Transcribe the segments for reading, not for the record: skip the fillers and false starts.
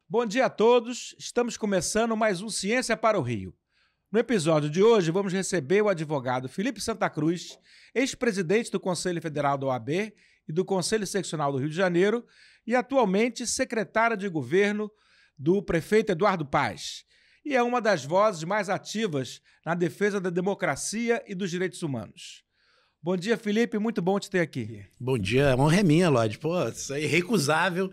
Bom dia a todos, estamos começando mais um Ciência para o Rio. No episódio de hoje, vamos receber o advogado Felipe Santa Cruz, ex-presidente do Conselho Federal da OAB e do Conselho Seccional do Rio de Janeiro e atualmente secretário de governo do prefeito Eduardo Paes. E é uma das vozes mais ativas na defesa da democracia e dos direitos humanos. Bom dia, Felipe, muito bom te ter aqui. Bom dia, a honra é minha, Lodi. Pô, isso é irrecusável.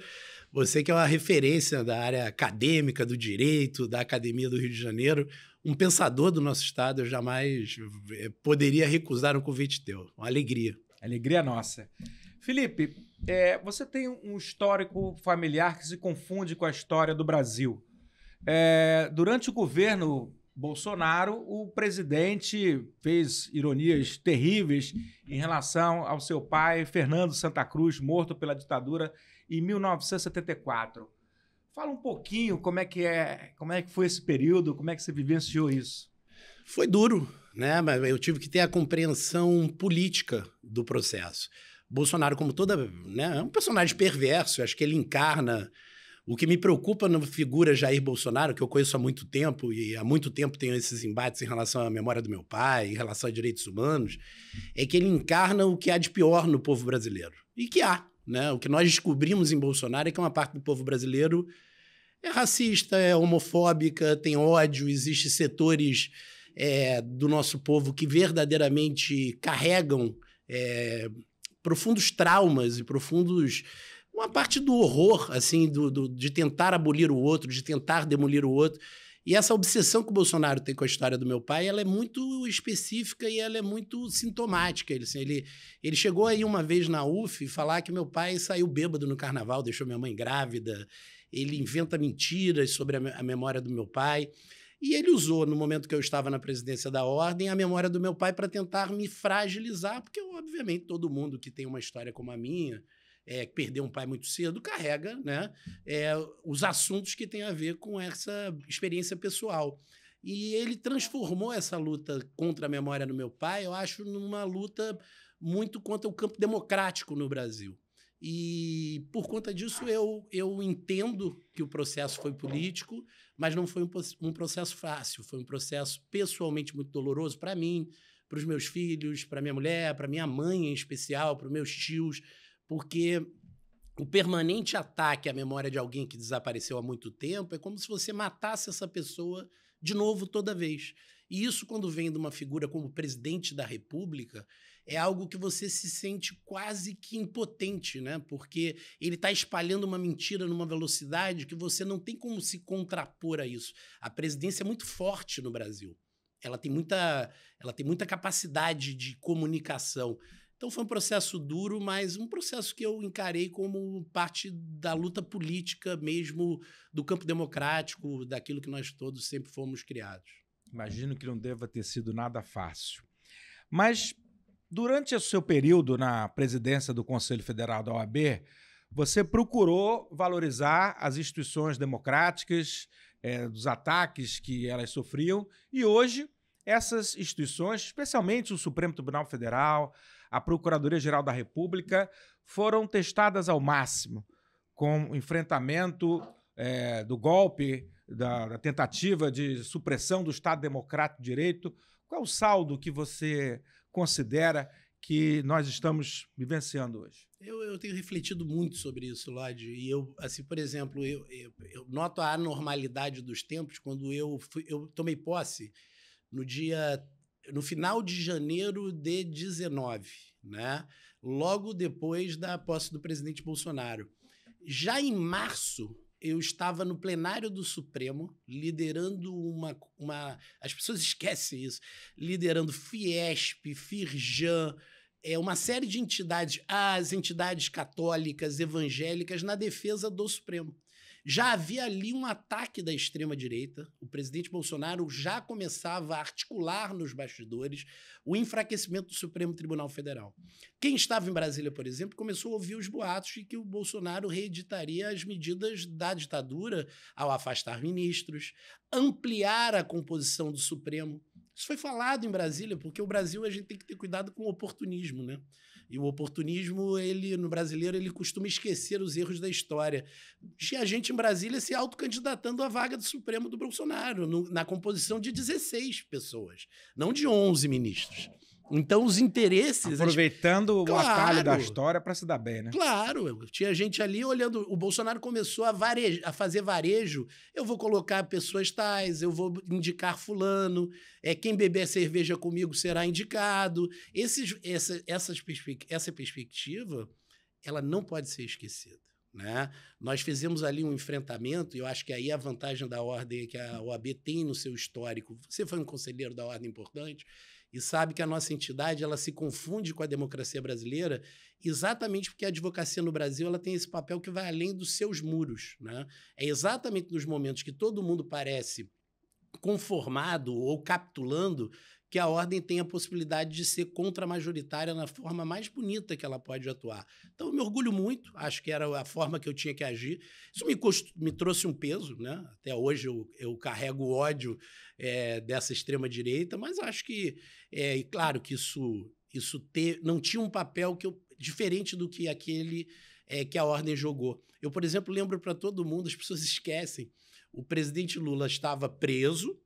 Você que é uma referência da área acadêmica, do direito, da Academia do Rio de Janeiro, um pensador do nosso estado, eu jamais poderia recusar um convite teu. Uma alegria. Alegria nossa. Felipe, você tem um histórico familiar que se confunde com a história do Brasil. Durante o governo Bolsonaro, o presidente fez ironias terríveis em relação ao seu pai, Fernando Santa Cruz, morto pela ditadura em 1974. Fala um pouquinho como é que foi esse período, como é que você vivenciou isso? Foi duro, né? Mas eu tive que ter a compreensão política do processo. Bolsonaro, como é um personagem perverso, acho que ele encarna. O que me preocupa na figura Jair Bolsonaro, que eu conheço há muito tempo, e há muito tempo tenho esses embates em relação à memória do meu pai, em relação a direitos humanos, é que ele encarna o que há de pior no povo brasileiro. E que há, né? O que nós descobrimos em Bolsonaro é que uma parte do povo brasileiro é racista, é homofóbica, tem ódio, existem setores do nosso povo que verdadeiramente carregam profundos traumas e uma parte do horror, assim, de tentar abolir o outro, de tentar demolir o outro. E essa obsessão que o Bolsonaro tem com a história do meu pai, ela é muito específica e ela é muito sintomática. Ele chegou aí uma vez na UF falar que meu pai saiu bêbado no carnaval, deixou minha mãe grávida. Ele inventa mentiras sobre a memória do meu pai. E ele usou, no momento que eu estava na presidência da Ordem, a memória do meu pai para tentar me fragilizar, porque, obviamente, todo mundo que tem uma história como a minha, que perdeu um pai muito cedo, carrega, né, os assuntos que têm a ver com essa experiência pessoal. E ele transformou essa luta contra a memória do meu pai, eu acho, numa luta muito contra o campo democrático no Brasil. E, por conta disso, eu entendo que o processo foi político, mas não foi um processo fácil, foi um processo pessoalmente muito doloroso para mim, para os meus filhos, para minha mulher, para minha mãe em especial, para os meus tios, porque o permanente ataque à memória de alguém que desapareceu há muito tempo é como se você matasse essa pessoa de novo toda vez. E isso, quando vem de uma figura como o presidente da República, é algo que você se sente quase que impotente, né? Porque ele está espalhando uma mentira numa velocidade que você não tem como se contrapor a isso. A presidência é muito forte no Brasil. Ela tem muita capacidade de comunicação. Então foi um processo duro, mas um processo que eu encarei como parte da luta política mesmo, do campo democrático, daquilo que nós todos sempre fomos criados. Imagino que não deva ter sido nada fácil. Mas, durante o seu período na presidência do Conselho Federal da OAB, você procurou valorizar as instituições democráticas, dos ataques que elas sofriam, e hoje essas instituições, especialmente o Supremo Tribunal Federal, a Procuradoria-Geral da República, foram testadas ao máximo com o enfrentamento do golpe, da tentativa de supressão do Estado Democrático de Direito. Qual é o saldo que você considera que nós estamos vivenciando hoje? Eu tenho refletido muito sobre isso, Lodi, e por exemplo, eu noto a anormalidade dos tempos quando eu tomei posse no final de janeiro de 19, né? Logo depois da posse do presidente Bolsonaro. Já em março, eu estava no plenário do Supremo, liderando as pessoas esquecem isso, liderando Fiesp, Firjan, uma série de entidades, as entidades católicas, evangélicas, na defesa do Supremo. Já havia ali um ataque da extrema-direita, o presidente Bolsonaro já começava a articular nos bastidores o enfraquecimento do Supremo Tribunal Federal. Quem estava em Brasília, por exemplo, começou a ouvir os boatos de que o Bolsonaro reeditaria as medidas da ditadura ao afastar ministros, ampliar a composição do Supremo. Isso foi falado em Brasília, porque o Brasil a gente tem que ter cuidado com o oportunismo, né? E o oportunismo, no brasileiro, ele costuma esquecer os erros da história. Tinha gente em Brasília se autocandidatando à vaga do Supremo do Bolsonaro, na composição de 16 pessoas, não de 11 ministros. Então, os interesses... Aproveitando o atalho da história para se dar bem, né? Claro, tinha gente ali olhando... O Bolsonaro começou a fazer varejo. Eu vou colocar pessoas tais, eu vou indicar fulano, quem beber cerveja comigo será indicado. Essa perspectiva, ela não pode ser esquecida, né? Nós fizemos ali um enfrentamento, e eu acho que aí a vantagem da ordem que a OAB tem no seu histórico. Você foi um conselheiro da ordem importante, e sabe que a nossa entidade ela se confunde com a democracia brasileira exatamente porque a advocacia no Brasil ela tem esse papel que vai além dos seus muros, né? É exatamente nos momentos que todo mundo parece conformado ou capitulando que a ordem tem a possibilidade de ser contra-majoritária na forma mais bonita que ela pode atuar. Então, eu me orgulho muito, acho que era a forma que eu tinha que agir. Isso me trouxe um peso, né? Até hoje eu carrego o ódio dessa extrema-direita, mas acho que, claro que isso não tinha um papel diferente do que aquele que a ordem jogou. Eu, por exemplo, lembro para todo mundo, as pessoas esquecem, o presidente Lula estava preso,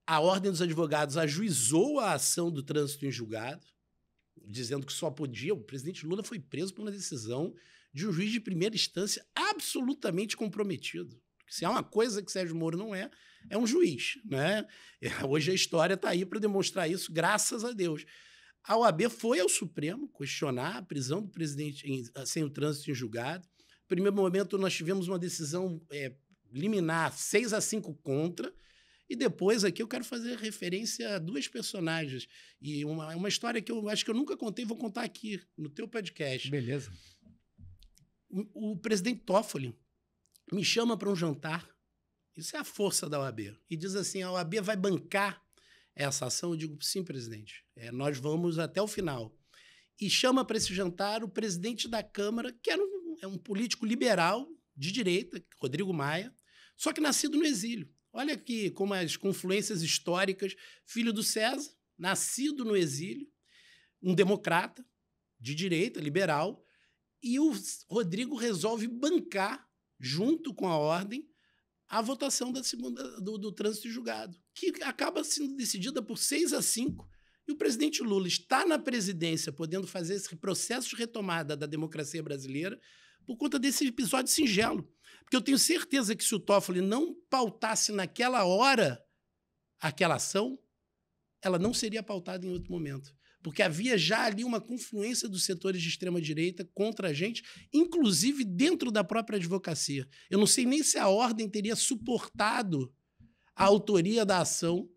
a Ordem dos Advogados ajuizou a ação do trânsito em julgado, dizendo que só podia. O presidente Lula foi preso por uma decisão de um juiz de primeira instância absolutamente comprometido. Se há uma coisa que Sérgio Moro não é um juiz, né? Hoje a história está aí para demonstrar isso, graças a Deus. A OAB foi ao Supremo questionar a prisão do presidente sem o trânsito em julgado. No primeiro momento, nós tivemos uma decisão liminar 6-5 contra. E depois aqui eu quero fazer referência a duas personagens. E uma história que eu acho que eu nunca contei, vou contar aqui no teu podcast. Beleza. O presidente Toffoli me chama para um jantar. Isso é a força da OAB. E diz assim, a OAB vai bancar essa ação? Eu digo, sim, presidente. Nós vamos até o final. E chama para esse jantar o presidente da Câmara, que era um político liberal de direita, Rodrigo Maia, só que nascido no exílio. Olha aqui como as confluências históricas, filho do César, nascido no exílio, um democrata de direita, liberal, e o Rodrigo resolve bancar, junto com a ordem, a votação do trânsito em julgado, que acaba sendo decidida por 6-5, e o presidente Lula está na presidência, podendo fazer esse processo de retomada da democracia brasileira por conta desse episódio singelo. Porque eu tenho certeza que se o Toffoli não pautasse naquela hora aquela ação, ela não seria pautada em outro momento. Porque havia já ali uma confluência dos setores de extrema-direita contra a gente, inclusive dentro da própria advocacia. Eu não sei nem se a ordem teria suportado a autoria da ação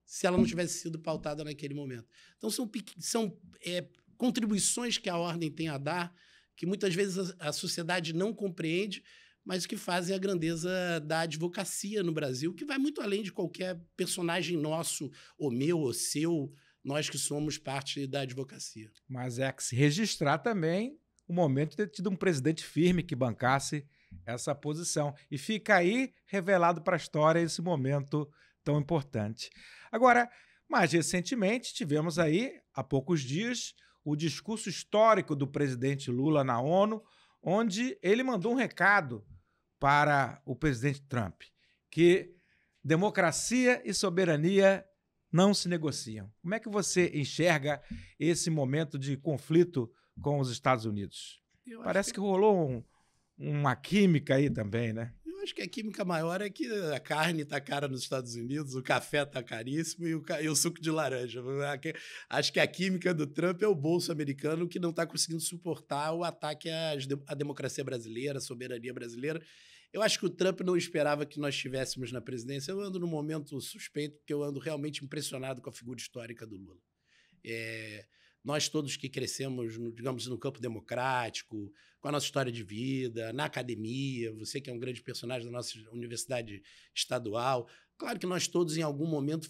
se ela não tivesse sido pautada naquele momento. Então, são contribuições que a ordem tem a dar, que muitas vezes a sociedade não compreende, mas que fazem a grandeza da advocacia no Brasil, que vai muito além de qualquer personagem nosso, ou meu, ou seu, nós que somos parte da advocacia. Mas é que se registrar também o momento de ter tido um presidente firme que bancasse essa posição. E fica aí revelado para a história esse momento tão importante. Agora, mais recentemente, tivemos aí, há poucos dias, o discurso histórico do presidente Lula na ONU, onde ele mandou um recado para o presidente Trump, que democracia e soberania não se negociam. Como é que você enxerga esse momento de conflito com os Estados Unidos? Parece que rolou uma química aí também, né? Eu acho que a química maior é que a carne está cara nos Estados Unidos, o café está caríssimo e o suco de laranja. Acho que a química do Trump é o bolso americano que não está conseguindo suportar o ataque à democracia brasileira, à soberania brasileira. Eu acho que o Trump não esperava que nós estivéssemos na presidência. Eu ando num momento suspeito, porque eu ando realmente impressionado com a figura histórica do Lula. Nós todos que crescemos, digamos, no campo democrático, com a nossa história de vida, na academia, você que é um grande personagem da nossa universidade estadual, claro que nós todos em algum momento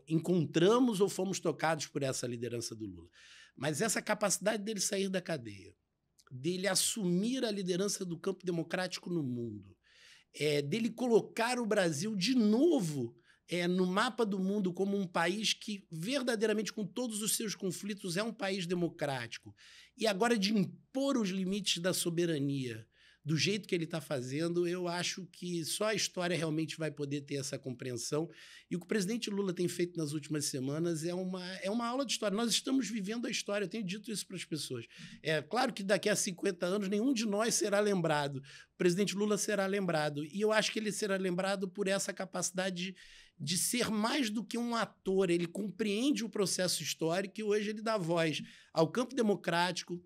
encontramos ou fomos tocados por essa liderança do Lula. Mas essa capacidade dele sair da cadeia, dele assumir a liderança do campo democrático no mundo, dele colocar o Brasil de novo no mapa do mundo como um país que, verdadeiramente, com todos os seus conflitos, é um país democrático. E agora, de impor os limites da soberania do jeito que ele está fazendo, eu acho que só a história realmente vai poder ter essa compreensão. E o que o presidente Lula tem feito nas últimas semanas é uma aula de história. Nós estamos vivendo a história, eu tenho dito isso para as pessoas. É claro que daqui a 50 anos nenhum de nós será lembrado. O presidente Lula será lembrado. E eu acho que ele será lembrado por essa capacidade de ser mais do que um ator. Ele compreende o processo histórico e hoje ele dá voz ao campo democrático.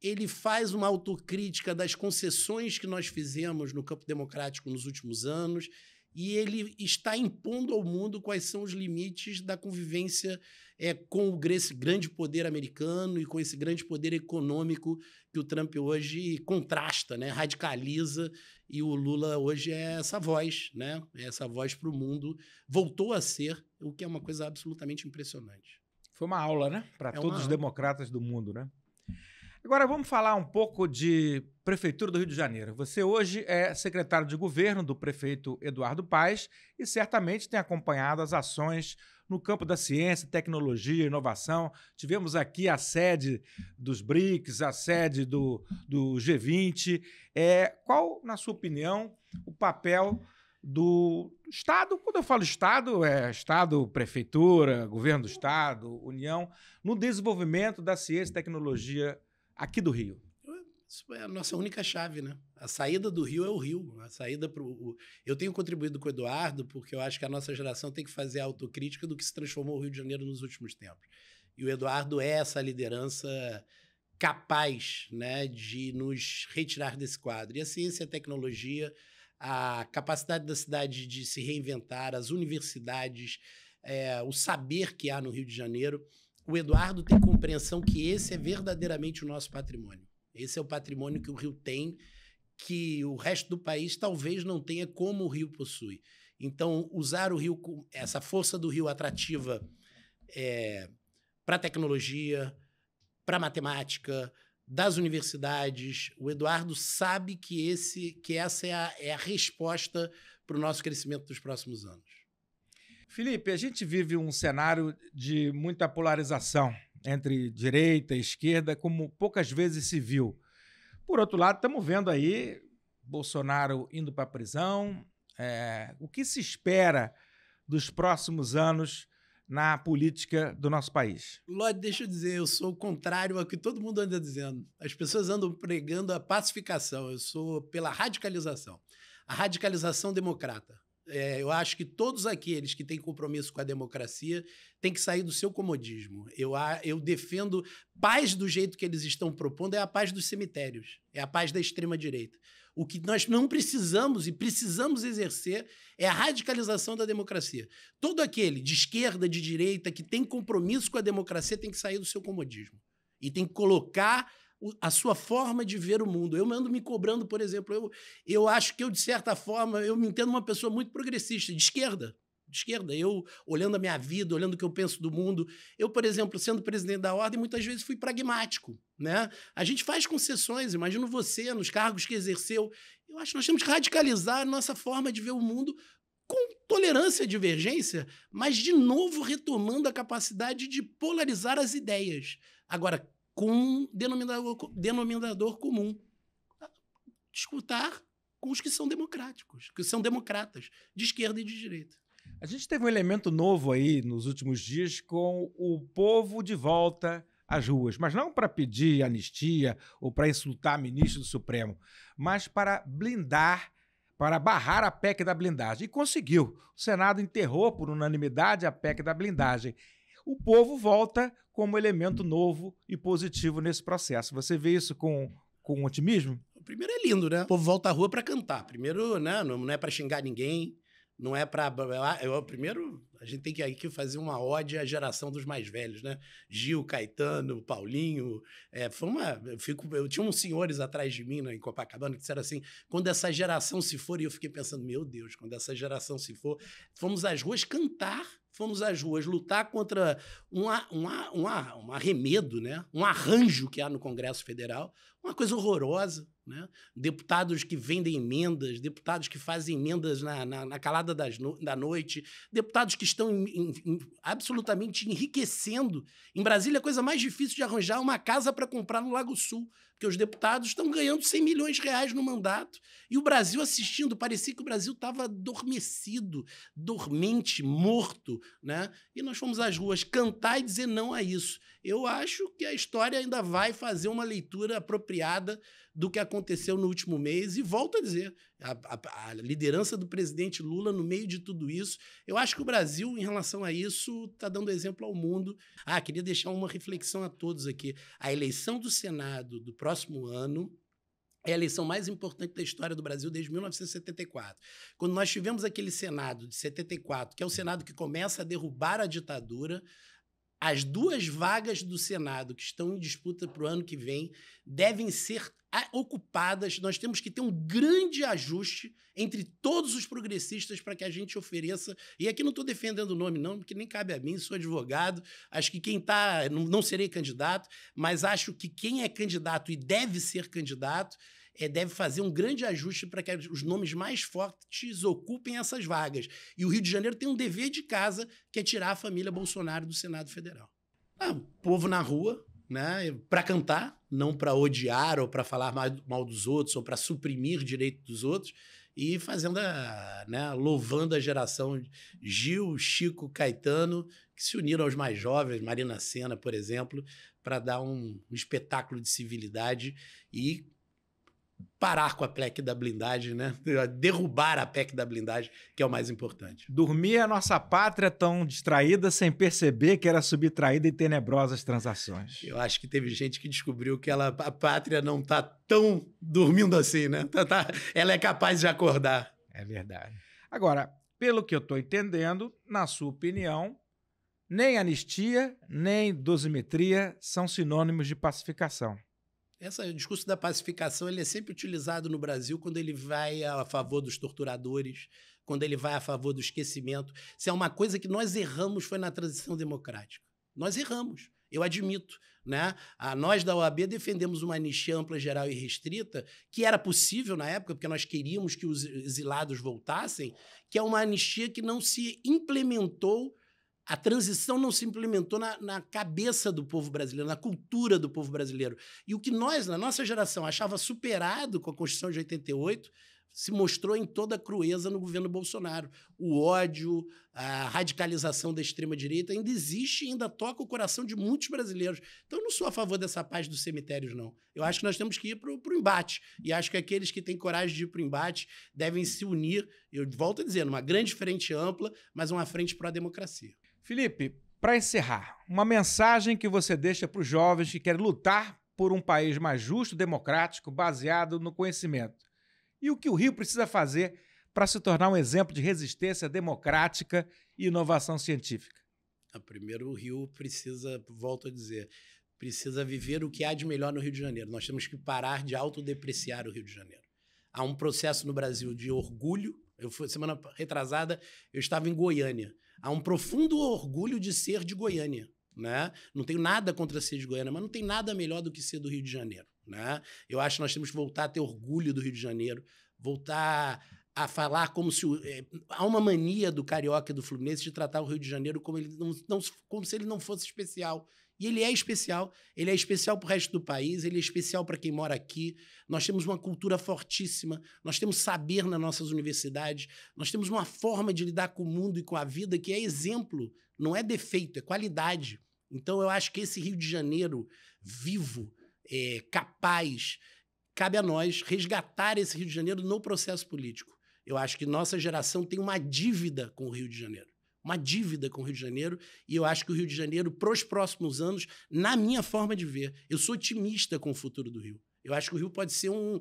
Ele faz uma autocrítica das concessões que nós fizemos no campo democrático nos últimos anos e ele está impondo ao mundo quais são os limites da convivência com esse grande poder americano e com esse grande poder econômico que o Trump hoje contrasta, né? Radicaliza, e o Lula hoje é essa voz, né? Essa voz para o mundo, voltou a ser, o que é uma coisa absolutamente impressionante. Foi uma aula, né? Para todos os democratas do mundo, né? Agora vamos falar um pouco de Prefeitura do Rio de Janeiro. Você hoje é secretário de governo do prefeito Eduardo Paes e certamente tem acompanhado as ações no campo da ciência, tecnologia, inovação. Tivemos aqui a sede dos BRICS, a sede do G20. Qual, na sua opinião, o papel do Estado, quando eu falo Estado, é Estado, Prefeitura, Governo do Estado, União, no desenvolvimento da ciência e tecnologia aqui do Rio? Isso é a nossa única chave, né? A saída do Rio é o Rio. A saída Eu tenho contribuído com o Eduardo porque eu acho que a nossa geração tem que fazer a autocrítica do que se transformou o Rio de Janeiro nos últimos tempos. E o Eduardo é essa liderança capaz, né, de nos retirar desse quadro. E a ciência e a tecnologia, a capacidade da cidade de se reinventar, as universidades, o saber que há no Rio de Janeiro. O Eduardo tem compreensão que esse é verdadeiramente o nosso patrimônio. Esse é o patrimônio que o Rio tem, que o resto do país talvez não tenha como o Rio possui. Então, usar o Rio, essa força do Rio atrativa para a tecnologia, para a matemática, das universidades, o Eduardo sabe que essa é a resposta para o nosso crescimento dos próximos anos. Felipe, a gente vive um cenário de muita polarização entre direita e esquerda, como poucas vezes se viu. Por outro lado, estamos vendo aí Bolsonaro indo para a prisão. O que se espera dos próximos anos na política do nosso país? Lodi, deixa eu dizer, eu sou o contrário ao que todo mundo anda dizendo. As pessoas andam pregando a pacificação, eu sou pela radicalização. A radicalização democrata. Eu acho que todos aqueles que têm compromisso com a democracia têm que sair do seu comodismo. Eu defendo paz do jeito que eles estão propondo, é a paz dos cemitérios, é a paz da extrema-direita. O que nós não precisamos e precisamos exercer é a radicalização da democracia. Todo aquele de esquerda, de direita, que tem compromisso com a democracia tem que sair do seu comodismo e tem que colocar a sua forma de ver o mundo. Eu ando me cobrando, por exemplo, eu acho que eu, de certa forma, eu me entendo uma pessoa muito progressista, de esquerda. Eu, olhando a minha vida, olhando o que eu penso do mundo, eu, por exemplo, sendo presidente da Ordem, muitas vezes fui pragmático, né? A gente faz concessões, imagino você, nos cargos que exerceu. Eu acho que nós temos que radicalizar a nossa forma de ver o mundo com tolerância à divergência, mas, de novo, retomando a capacidade de polarizar as ideias. Agora, com um denominador comum. Discutir com os que são democráticos, que são democratas, de esquerda e de direita. A gente teve um elemento novo aí nos últimos dias com o povo de volta às ruas, mas não para pedir anistia ou para insultar ministro do Supremo, mas para blindar, para barrar a PEC da blindagem. E conseguiu. O Senado enterrou por unanimidade a PEC da blindagem. O povo volta como elemento novo e positivo nesse processo. Você vê isso com otimismo? Primeiro é lindo, né? O povo volta à rua para cantar. Primeiro, né? Não é para xingar ninguém, não é para... Primeiro, a gente tem que aqui fazer uma ode à geração dos mais velhos, né? Gil, Caetano, Paulinho. Eu tinha uns senhores atrás de mim, né, em Copacabana, que disseram assim, quando essa geração se for, e eu fiquei pensando, meu Deus, quando essa geração se for, fomos às ruas cantar, fomos às ruas lutar contra um arremedo, né? Um arranjo que há no Congresso Federal, Uma coisa horrorosa, né? Deputados que vendem emendas, deputados que fazem emendas na calada da noite, deputados que estão absolutamente enriquecendo. Em Brasília, a coisa mais difícil de arranjar é uma casa para comprar no Lago Sul, porque os deputados estão ganhando 100 milhões de reais no mandato. E o Brasil assistindo, parecia que o Brasil estava adormecido, dormente, morto, né? E nós fomos às ruas cantar e dizer não a isso. Eu acho que a história ainda vai fazer uma leitura apropriada do que aconteceu no último mês. E volto a dizer, a liderança do presidente Lula no meio de tudo isso, eu acho que o Brasil, em relação a isso, está dando exemplo ao mundo. Queria deixar uma reflexão a todos aqui. A eleição do Senado do próximo ano é a eleição mais importante da história do Brasil desde 1974. Quando nós tivemos aquele Senado de 74, que é o Senado que começa a derrubar a ditadura, as 2 vagas do Senado que estão em disputa para o ano que vem devem ser ocupadas. Nós temos que ter um grande ajuste entre todos os progressistas para que a gente ofereça. E aqui não estou defendendo o nome, não, porque nem cabe a mim, sou advogado. Acho que quem está. Não serei candidato, mas acho que quem é candidato e deve ser candidato deve fazer um grande ajuste para que os nomes mais fortes ocupem essas vagas. E o Rio de Janeiro tem um dever de casa, que é tirar a família Bolsonaro do Senado Federal. O povo na rua, né, para cantar, não para odiar ou para falar mal dos outros ou para suprimir direito dos outros, e fazendo louvando a geração Gil, Chico, Caetano, que se uniram aos mais jovens, Marina Sena, por exemplo, para dar um espetáculo de civilidade e parar com a PEC da blindagem, né? Derrubar a PEC da blindagem, que é o mais importante. Dormir a nossa pátria tão distraída sem perceber que era subtraída em tenebrosas transações. Eu acho que teve gente que descobriu que a pátria não está tão dormindo assim, né? Ela é capaz de acordar. É verdade. Agora, pelo que eu estou entendendo, na sua opinião, nem anistia, nem dosimetria são sinônimos de pacificação. O discurso da pacificação ele é sempre utilizado no Brasil quando ele vai a favor dos torturadores, quando ele vai a favor do esquecimento. Se é uma coisa que nós erramos foi na transição democrática. Nós erramos, eu admito, né? Nós da OAB defendemos uma anistia ampla, geral e restrita, que era possível na época, porque nós queríamos que os exilados voltassem, que é uma anistia que não se implementou. A transição não se implementou na cabeça do povo brasileiro, na cultura do povo brasileiro. E o que nós, na nossa geração, achava superado com a Constituição de 88, se mostrou em toda a crueza no governo Bolsonaro. O ódio, a radicalização da extrema-direita ainda existe e ainda toca o coração de muitos brasileiros. Então, eu não sou a favor dessa paz dos cemitérios, não. Eu acho que nós temos que ir para o embate. E acho que aqueles que têm coragem de ir para o embate devem se unir, eu volto a dizer, numa grande frente ampla, mas uma frente para a democracia. Felipe, para encerrar, uma mensagem que você deixa para os jovens que querem lutar por um país mais justo, democrático, baseado no conhecimento. E o que o Rio precisa fazer para se tornar um exemplo de resistência democrática e inovação científica? Primeiro, o Rio precisa, volto a dizer, precisa viver o que há de melhor no Rio de Janeiro. Nós temos que parar de autodepreciar o Rio de Janeiro. Há um processo no Brasil de orgulho. Semana retrasada, eu estava em Goiânia. Há um profundo orgulho de ser de Goiânia, né? Não tenho nada contra ser de Goiânia, mas não tem nada melhor do que ser do Rio de Janeiro, né? Eu acho que nós temos que voltar a ter orgulho do Rio de Janeiro, voltar a falar como se... há uma mania do carioca e do fluminense de tratar o Rio de Janeiro como se ele não fosse especial. E ele é especial para o resto do país, ele é especial para quem mora aqui. Nós temos uma cultura fortíssima, nós temos saber nas nossas universidades, nós temos uma forma de lidar com o mundo e com a vida que é exemplo, não é defeito, é qualidade. Então eu acho que esse Rio de Janeiro vivo, capaz, cabe a nós resgatar esse Rio de Janeiro no processo político. Eu acho que nossa geração tem uma dívida com o Rio de Janeiro. Uma dívida com o Rio de Janeiro, e eu acho que o Rio de Janeiro, para os próximos anos, na minha forma de ver, eu sou otimista com o futuro do Rio. Eu acho que o Rio pode ser um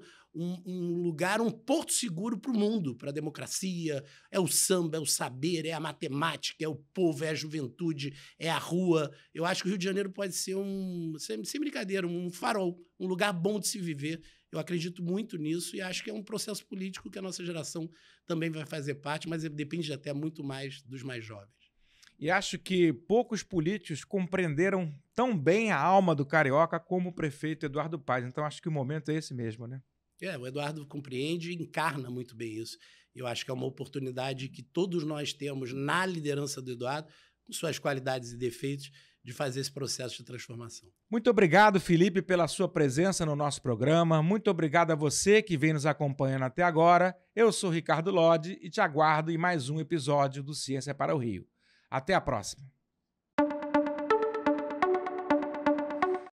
lugar, um porto seguro para o mundo, para a democracia. É o samba, é o saber, é a matemática, é o povo, é a juventude, é a rua. Eu acho que o Rio de Janeiro pode ser sem brincadeira, um farol, um lugar bom de se viver. Eu acredito muito nisso e acho que é um processo político que a nossa geração também vai fazer parte, mas depende até muito mais dos mais jovens. E acho que poucos políticos compreenderam tão bem a alma do carioca como o prefeito Eduardo Paes. Então, acho que o momento é esse mesmo, né? O Eduardo compreende e encarna muito bem isso. Eu acho que é uma oportunidade que todos nós temos na liderança do Eduardo, com suas qualidades e defeitos, de fazer esse processo de transformação. Muito obrigado, Felipe, pela sua presença no nosso programa. Muito obrigado a você que vem nos acompanhando até agora. Eu sou Ricardo Lodi e te aguardo em mais um episódio do Ciência para o Rio. Até a próxima.